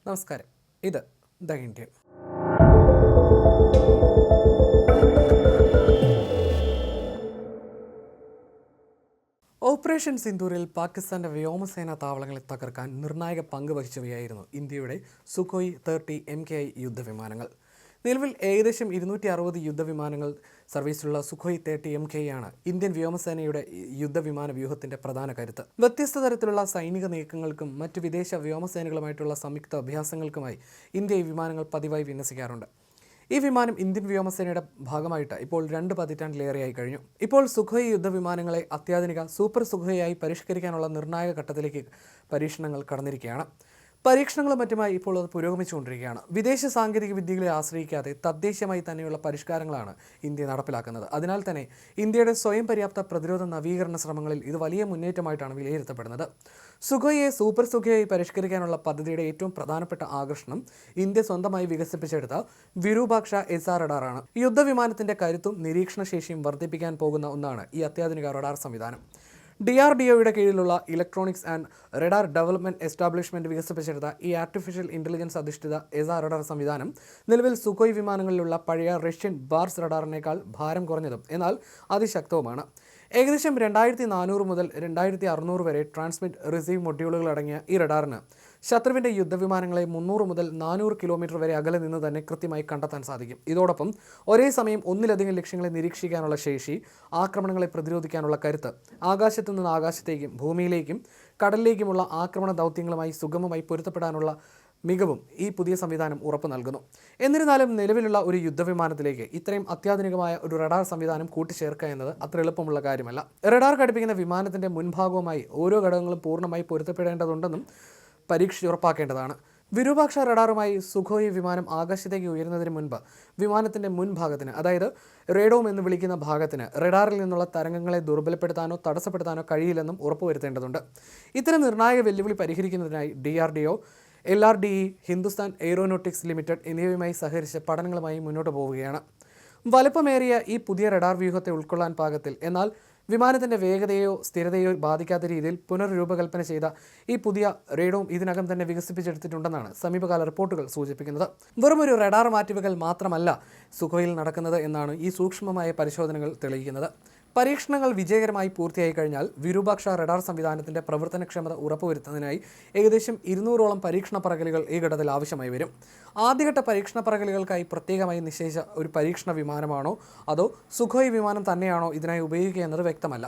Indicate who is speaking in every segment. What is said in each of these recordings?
Speaker 1: നമസ്കാരം, ഇത് the Indian. Operation സിന്ദൂരിൽ പാകിസ്ഥാന്റെ വ്യോമസേനാ താവളങ്ങളെ തകർക്കാൻ നിർണായക പങ്ക് വഹിച്ചവയായിരുന്നു ഇന്ത്യയുടെ സുഖോയ് 30 MKI യുദ്ധവിമാനങ്ങൾ. നിലവിൽ ഏകദേശം 260 യുദ്ധവിമാനങ്ങൾ സർവീസിലുള്ള സുഖോയ് 30 MKI ആണ് ഇന്ത്യൻ വ്യോമസേനയുടെ യുദ്ധവിമാന വ്യൂഹത്തിന്റെ പ്രധാന കരുത്ത്. വ്യത്യസ്ത തരത്തിലുള്ള സൈനിക നീക്കങ്ങൾക്കും മറ്റ് വിദേശ വ്യോമസേനകളുമായിട്ടുള്ള സംയുക്ത അഭ്യാസങ്ങൾക്കുമായി ഇന്ത്യ ഈ വിമാനങ്ങൾ പതിവായി വിന്യസിക്കാറുണ്ട്. ഈ വിമാനം ഇന്ത്യൻ വ്യോമസേനയുടെ ഭാഗമായിട്ട് ഇപ്പോൾ 2 പതിറ്റാണ്ടിലേറെയായി കഴിഞ്ഞു. ഇപ്പോൾ സുഖോയ് യുദ്ധവിമാനങ്ങളെ അത്യാധുനിക സൂപ്പർ സുഖോയായി പരിഷ്കരിക്കാനുള്ള നിർണായക ഘട്ടത്തിലേക്ക് പരീക്ഷണങ്ങൾ കടന്നിരിക്കുകയാണ്. പരീക്ഷണങ്ങളും മറ്റുമായി ഇപ്പോൾ അത് പുരോഗമിച്ചുകൊണ്ടിരിക്കുകയാണ്. വിദേശ സാങ്കേതിക വിദ്യകളെ ആശ്രയിക്കാതെ തദ്ദേശീയമായി തന്നെയുള്ള പരിഷ്കാരങ്ങളാണ് ഇന്ത്യ നടപ്പിലാക്കുന്നത്. അതിനാൽ തന്നെ ഇന്ത്യയുടെ സ്വയം പര്യാപ്ത പ്രതിരോധ നവീകരണ ശ്രമങ്ങളിൽ ഇത് വലിയ മുന്നേറ്റമായിട്ടാണ് വിലയിരുത്തപ്പെടുന്നത്. സുഖോയെ സൂപ്പർ സുഖോയായി പരിഷ്കരിക്കാനുള്ള പദ്ധതിയുടെ ഏറ്റവും പ്രധാനപ്പെട്ട ആകർഷണം ഇന്ത്യ സ്വന്തമായി വികസിപ്പിച്ചെടുത്ത വിരൂപാക്ഷ SR റഡാറാണ്. യുദ്ധവിമാനത്തിന്റെ കരുത്തും നിരീക്ഷണ ശേഷിയും വർദ്ധിപ്പിക്കാൻ പോകുന്ന ഒന്നാണ് ഈ അത്യാധുനിക റഡാർ സംവിധാനം. DRDOയുടെ കീഴിലുള്ള electronics and radar development establishment വികസിപ്പിച്ചെടുത്ത ഈ ആർട്ടിഫിഷ്യൽ ഇന്റലിജൻസ് അധിഷ്ഠിത SR റഡാർ സംവിധാനം നിലവിൽ സുഖോയ് വിമാനങ്ങളിലുള്ള പഴയ റഷ്യൻ ബാർസ് റഡാറിനേക്കാൾ ഭാരം കുറഞ്ഞതും എന്നാൽ അതിശക്തവുമാണ്. ഏകദേശം 2400 മുതൽ 2600 വരെ ട്രാൻസ്മിറ്റ് റിസീവ് മൊഡ്യൂളുകൾ അടങ്ങിയ ഈ റഡാറിന് ശത്രുവിൻ്റെ യുദ്ധവിമാനങ്ങളെ 300 മുതൽ 400 കിലോമീറ്റർ വരെ അകലെ നിന്ന് തന്നെ കൃത്യമായി കണ്ടെത്താൻ സാധിക്കും. ഇതോടൊപ്പം ഒരേ സമയം ഒന്നിലധികം ലക്ഷ്യങ്ങളെ നിരീക്ഷിക്കാനുള്ള ശേഷി, ആക്രമണങ്ങളെ പ്രതിരോധിക്കാനുള്ള കരുത്ത്, ആകാശത്തു നിന്ന് ആകാശത്തേക്കും ഭൂമിയിലേക്കും കടലിലേക്കുമുള്ള ആക്രമണ ദൗത്യങ്ങളുമായി സുഗമമായി പൊരുത്തപ്പെടാനുള്ള മികവും ഈ പുതിയ സംവിധാനം ഉറപ്പു നൽകുന്നു. എന്നിരുന്നാലും നിലവിലുള്ള ഒരു യുദ്ധവിമാനത്തിലേക്ക് ഇത്രയും അത്യാധുനികമായ ഒരു റഡാർ സംവിധാനം കൂട്ടിച്ചേർക്കുക എന്നത് അത്ര എളുപ്പമുള്ള കാര്യമല്ല. റഡാർ ഘടിപ്പിക്കുന്ന വിമാനത്തിന്റെ മുൻഭാഗവുമായി ഓരോ ഘടകങ്ങളും പൂർണ്ണമായി പൊരുത്തപ്പെടേണ്ടതുണ്ടെന്നും പരീക്ഷിച്ചുറപ്പാക്കേണ്ടതാണ്. വിരൂപാക്ഷ റഡാറുമായി സുഖോയ് വിമാനം ആകാശത്തേക്ക് ഉയരുന്നതിന് മുൻപ് വിമാനത്തിന്റെ മുൻഭാഗത്തിന്, അതായത് റേഡോം എന്ന് വിളിക്കുന്ന ഭാഗത്തിന് റഡാറിൽ നിന്നുള്ള തരംഗങ്ങളെ ദുർബലപ്പെടുത്താനോ തടസ്സപ്പെടുത്താനോ കഴിയില്ലെന്നും ഉറപ്പുവരുത്തേണ്ടതുണ്ട്. ഇത്തരം നിർണായക വെല്ലുവിളി പരിഹരിക്കുന്നതിനായി DRDO, LRDE, Hindustan aeronautics limited എന്നിവയുമായി സഹകരിച്ച് പഠനങ്ങളുമായി മുന്നോട്ട് പോവുകയാണ്. വലുപ്പമേറിയ ഈ പുതിയ റഡാർ വ്യൂഹത്തെ ഉൾക്കൊള്ളാൻ പാകത്തിൽ, എന്നാൽ വിമാനത്തിൻ്റെ വേഗതയോ സ്ഥിരതയോ ബാധിക്കാത്ത രീതിയിൽ പുനർരൂപകൽപ്പന ചെയ്ത ഈ പുതിയ റേഡോം ഇതിനകം തന്നെ വികസിപ്പിച്ചെടുത്തിട്ടുണ്ടെന്നാണ് സമീപകാല റിപ്പോർട്ടുകൾ സൂചിപ്പിക്കുന്നത്. വെറുമൊരു റഡാർ മാറ്റിവെക്കൽ മാത്രമല്ല സുഖോയിൽ നടക്കുന്നത് എന്നാണ് ഈ സൂക്ഷ്മമായ പരിശോധനകൾ തെളിയിക്കുന്നത്. പരീക്ഷണങ്ങൾ വിജയകരമായി പൂർത്തിയായി കഴിഞ്ഞാൽ വിരൂപാക്ഷ റഡാർ സംവിധാനത്തിൻ്റെ പ്രവർത്തനക്ഷമത ഉറപ്പുവരുത്തുന്നതിനായി ഏകദേശം 200ഓളം പരീക്ഷണ പറക്കലുകൾ ഈ ഘട്ടത്തിൽ ആവശ്യമായി വരും. ആദ്യഘട്ട പരീക്ഷണ പറക്കലുകൾക്കായി പ്രത്യേകമായി നിശ്ചയിച്ച ഒരു പരീക്ഷണ വിമാനമാണോ അതോ സുഖോയ് വിമാനം തന്നെയാണോ ഇതിനായി ഉപയോഗിക്കുക എന്നത് വ്യക്തമല്ല.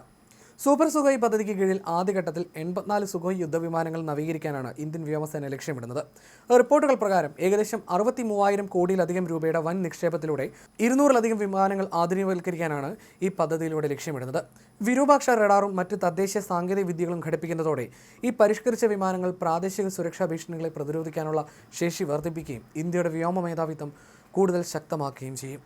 Speaker 1: സൂപ്പർ സുഖോയ് പദ്ധതിക്ക് കീഴിൽ ആദ്യഘട്ടത്തിൽ 84 സുഖോയ് യുദ്ധവിമാനങ്ങൾ നവീകരിക്കാനാണ് ഇന്ത്യൻ വ്യോമസേന ലക്ഷ്യമിടുന്നത്. റിപ്പോർട്ടുകൾ പ്രകാരം ഏകദേശം 63,000 കോടിയിലധികം രൂപയുടെ വൻ നിക്ഷേപത്തിലൂടെ 200-ലധികം വിമാനങ്ങൾ ആധുനികവൽക്കരിക്കാനാണ് ഈ പദ്ധതിയിലൂടെ ലക്ഷ്യമിടുന്നത്. വിരൂപാക്ഷ റഡാറും മറ്റ് തദ്ദേശീയ സാങ്കേതിക വിദ്യകളും ഘടിപ്പിക്കുന്നതോടെ ഈ പരിഷ്കരിച്ച വിമാനങ്ങൾ പ്രാദേശിക സുരക്ഷാ ഭീഷണികളെ പ്രതിരോധിക്കാനുള്ള ശേഷി വർദ്ധിപ്പിക്കുകയും ഇന്ത്യയുടെ വ്യോമ മേധാവിത്വം കൂടുതൽ ശക്തമാക്കുകയും ചെയ്യും.